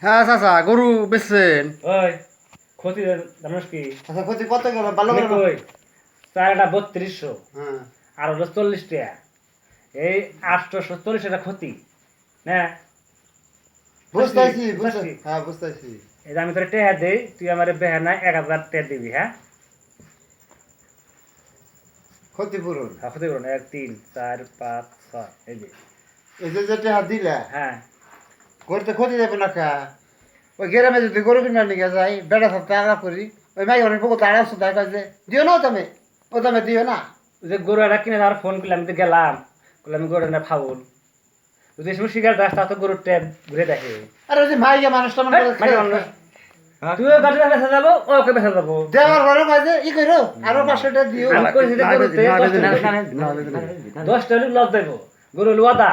হ্যাঁ চাচা গরু বেচছেন? ওই ক্ষতি জানিস কি? আচ্ছা ক্ষতি কত গেল ভালো করে কই চারটা 3200 হ্যাঁ আর হলো 40 টাকা, এই 840 টাকা ক্ষতি না। বুঝতেছি বুঝছি। হ্যাঁ বুঝতেছি। এই যে আমি তোর টেহা দেই, তুই আমার বেহা না 1000 টাকা দিবি। হ্যাঁ ক্ষতিপূরণ ক্ষতি করুন 1 3 4 5 6 এই যে। এই যে যেটা দিলা হ্যাঁ করতে ক্ষতি যাবে না কা। ওই গ্রামে যদি গরু কিনা নিয়ে যাই বেড়া থাকতে আড়া করি ওই মাই অনেক পকো তাড়া শুধু দেখা যে দিও না তুমি ও তুমি দিও না। ওই যে গরু একটা কিনে আমার ফোন করলাম, আমি তো গেলাম, বললাম আমি গরু না ফাউল, যদি সময় শিকার যাস তা তো গরুর ট্যাব ঘুরে দেখে। আর ওই যে মাইয়া মানুষটা মানে তুইও গাড়িটা বেসা যাবো, ওকে বেসা যাবো। দেওয়ার ঘরে কাজে ই করো আরো 500 দিও। আমি কইছি যে গরুতে 10টা লস দেবো, গরু লুয়াদা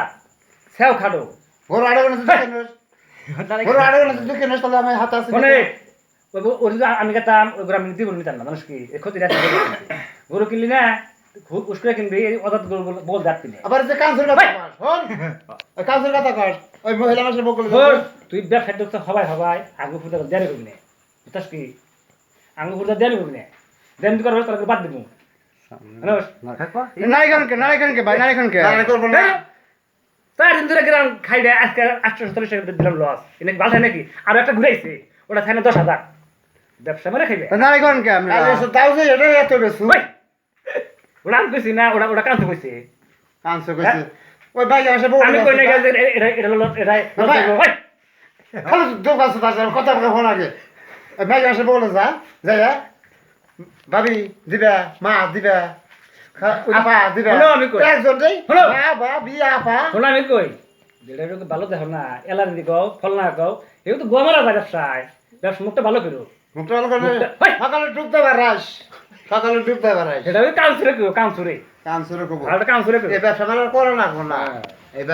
সেও খাটো। গরু আড়ে গেলে গরু আড়ে গেলে দুঃখে নষ্ট তাহলে আমি হাতে আছে মানে ওই যদি আমি গেতাম ওই গরু আমি দিব নিতাম না, মানুষ কি এই ক্ষতি আছে। গরু কিনলি না খুব উস্করে কিনবি, এই অদাত গরু বল যাচ্ছি না। আবার যে কাঁচুর কথা কর শোন ওই কাঁচুর কথা কর ওই মহিলা মানুষের বকলে তুই ব্যবসা তো সবাই সবাই আঙ্গু ফুটা দেয়ানি করবি না, বুঝছিস কি? আঙ্গু ফুটা দেয়ানি করবি না, দেন তুই করবি তোর বাদ দিব। নারীখানকে ভাই নারীখানকে করবো না। 4 দিন ধরে গ্রাম খাই দেয়, আজকে 840 টাকা দিলাম লস। এটা ভালো হয় নাকি? আর একটা ঘুরাইছে, ওটা থাকে 10,000। ব্যবসা মানে খাইবে নারীখানকে আমি তাও যে এটা এত বেশি ওটা আমি কইছি না, ওটা ওটা কাঁদতে কইছে। কাঁচু কইছে ওই ভাই আসে বউ আমি কই না গেছে এটা এটা লস, এটা ভাই খালি দোকান আছে কথা বলে ফোন আগে ওই ভাই আসে বলে যা যাই ভাবি দিবা মা দিবা আপা দিবা হলো আমি কই। একজন দেই হলো। বাবা বিয়া আপা শোনা আমি কই, যেটা একটু ভালো দেখো না, এলার দি কও, ফল না কও, এগুলো তো গোমারা যায় ব্যবসায়। ব্যবসা মুখটা ভালো করো। মুখটা ভালো করে সকালে ডুবতে পারাস সকালে ডুবতে পারাস সেটা ওই কাউন্সুরে কও, কাউন্সুরে কাঁচুরে কব ভালো কাউন্সুরে কও। এই ব্যবসা করে না কোনা